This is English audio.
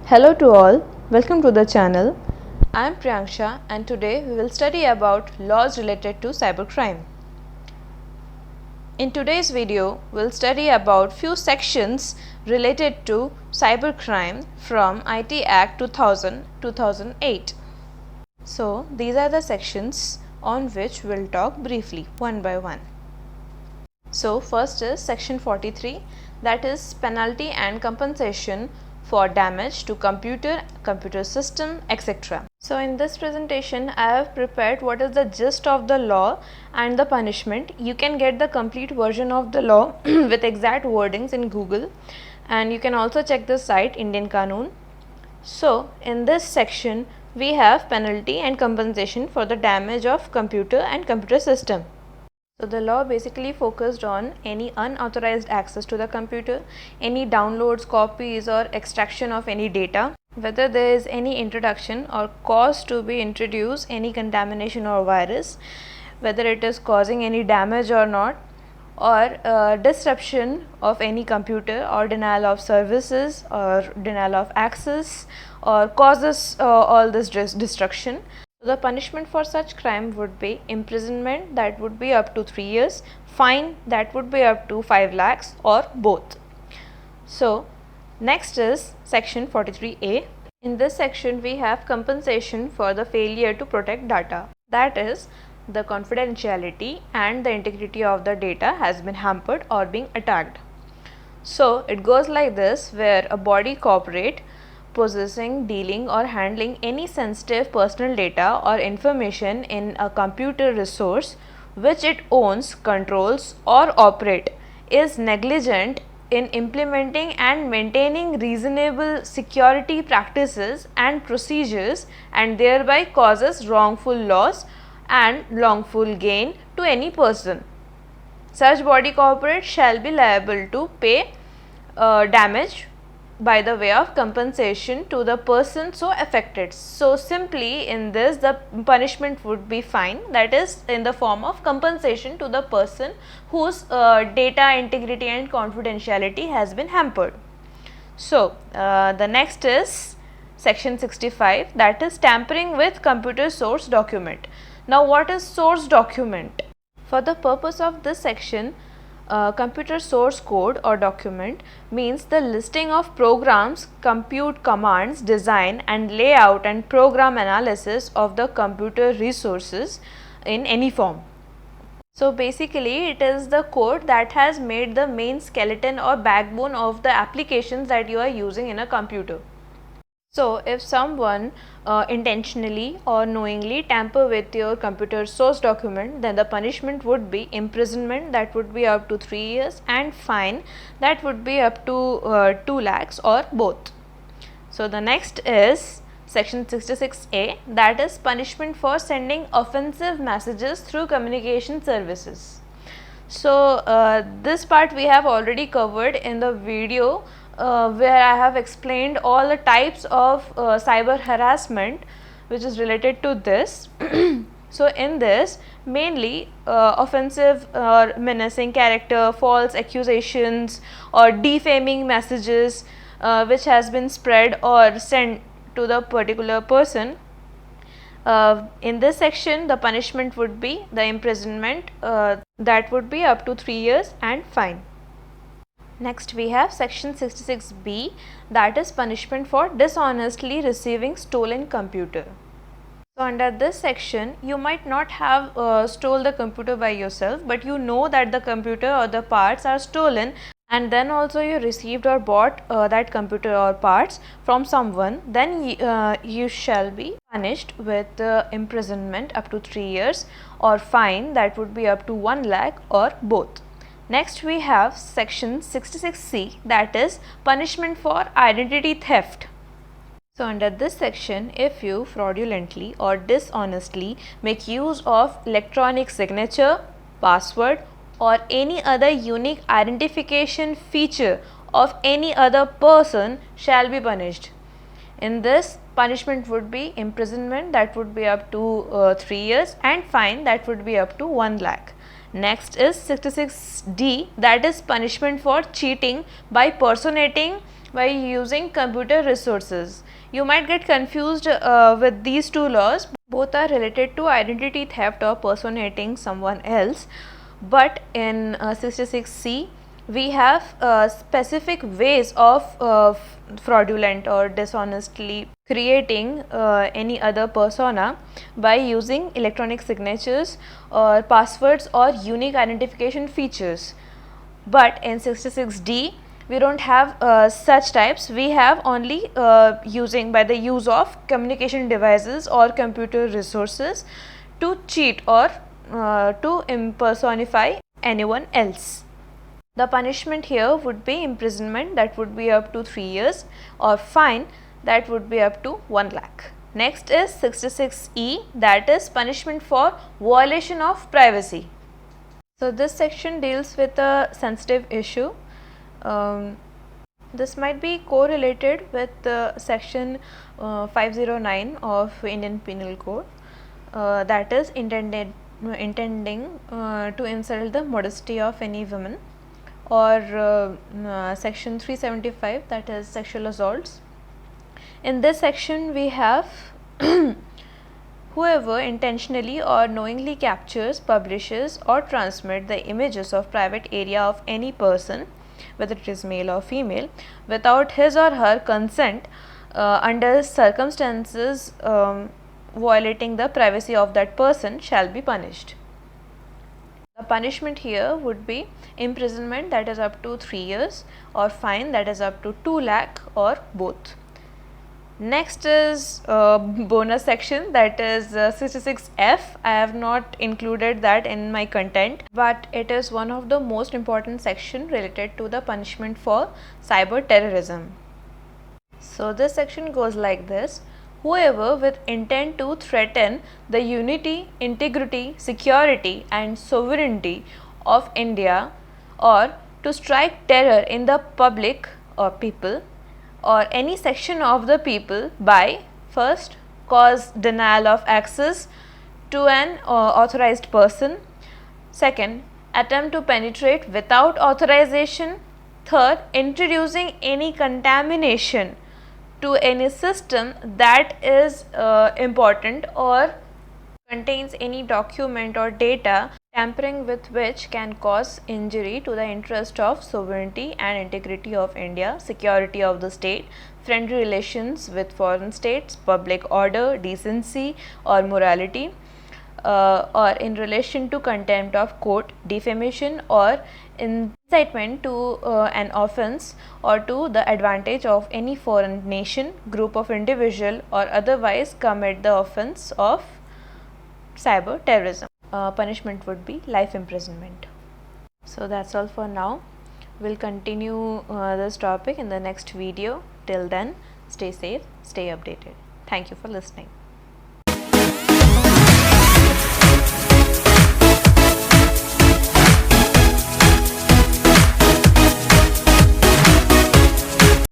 Hello to all, welcome to the channel. I am Priyanksha and today we will study about laws related to cybercrime. In today's video, we will study about few sections related to cybercrime from IT Act 2000-2008. So, these are the sections on which we will talk briefly one by one. So, first is section 43, that is penalty and compensation for damage to computer system, etc. So in this presentation I have prepared what is the gist of the law and the punishment. You can get the complete version of the law with exact wordings in Google, and you can also check the site Indian Qanun. So in this section we have penalty and compensation for the damage of computer and computer system. So the law basically focused on any unauthorized access to the computer, any downloads, copies or extraction of any data, whether there is any introduction or cause to be introduced any contamination or virus, whether it is causing any damage or not, or disruption of any computer or denial of services or denial of access or causes all this destruction. The punishment for such crime would be imprisonment, that would be up to 3 years, fine, that would be up to 5 lakhs or both. So next is section 43A. In this section we have compensation for the failure to protect data, that is the confidentiality and the integrity of the data has been hampered or being attacked. So it goes like this, where a body corporate possessing, dealing or handling any sensitive personal data or information in a computer resource which it owns, controls or operate is negligent in implementing and maintaining reasonable security practices and procedures and thereby causes wrongful loss and wrongful gain to any person. Such body corporate shall be liable to pay damage by the way of compensation to the person so affected. So simply in this the punishment would be fine, that is in the form of compensation to the person whose data integrity and confidentiality has been hampered. So the next is section 65, that is tampering with computer source document. Now what is source document? For the purpose of this section, computer source code or document means the listing of programs, compute commands, design and layout and program analysis of the computer resources in any form. So basically it is the code that has made the main skeleton or backbone of the applications that you are using in a computer. So if someone intentionally or knowingly tamper with your computer source document, then the punishment would be imprisonment, that would be up to 3 years, and fine, that would be up to 2 lakhs or both. So the next is section 66A, that is punishment for sending offensive messages through communication services. So this part we have already covered in the video where I have explained all the types of cyber harassment which is related to this. So in this mainly offensive or menacing character, false accusations or defaming messages which has been spread or sent to the particular person. In this section the punishment would be the imprisonment, that would be up to 3 years and fine. Next we have section 66B, that is punishment for dishonestly receiving stolen computer. So under this section you might not have stole the computer by yourself, but you know that the computer or the parts are stolen and then also you received or bought that computer or parts from someone, then you shall be punished with imprisonment up to 3 years or fine, that would be up to 1 lakh or both. Next we have section 66C, that is punishment for identity theft. So under this section, if you fraudulently or dishonestly make use of electronic signature, password or any other unique identification feature of any other person shall be punished. In this punishment would be imprisonment, that would be up to 3 years, and fine, that would be up to 1 lakh. Next is 66D, that is punishment for cheating by personating by using computer resources. You might get confused with these two laws. Both are related to identity theft or personating someone else, but in 66C we have specific ways of fraudulent or dishonestly creating any other persona by using electronic signatures or passwords or unique identification features. But in 66D we don't have such types. We have only using by the use of communication devices or computer resources to cheat or to impersonify anyone else. The punishment here would be imprisonment, that would be up to 3 years, or fine, that would be up to 1 lakh. Next is 66E, that is punishment for violation of privacy. So this section deals with a sensitive issue. This might be correlated with section 509 of Indian Penal Code, that is intending to insult the modesty of any woman, or section 375, that is sexual assaults. In this section we have whoever intentionally or knowingly captures, publishes or transmits the images of private area of any person, whether it is male or female, without his or her consent under circumstances violating the privacy of that person shall be punished. The punishment here would be imprisonment, that is up to 3 years, or fine, that is up to 2 lakh, or both. Next is bonus section, that is 66F. I have not included that in my content, but it is one of the most important section related to the punishment for cyber terrorism. So this section goes like this: whoever with intent to threaten the unity, integrity, security and sovereignty of India, or to strike terror in the public or people or any section of the people by first cause denial of access to an authorized person, second attempt to penetrate without authorization, third introducing any contamination to any system that is important or contains any document or data tampering with which can cause injury to the interest of sovereignty and integrity of India, security of the state, friendly relations with foreign states, public order, decency or morality, or in relation to contempt of court, defamation or incitement to an offence or to the advantage of any foreign nation, group of individual or otherwise commit the offence of cyber terrorism. Punishment would be life imprisonment. So that's all for now. We'll continue this topic in the next video. Till then, stay safe, stay updated. Thank you for listening.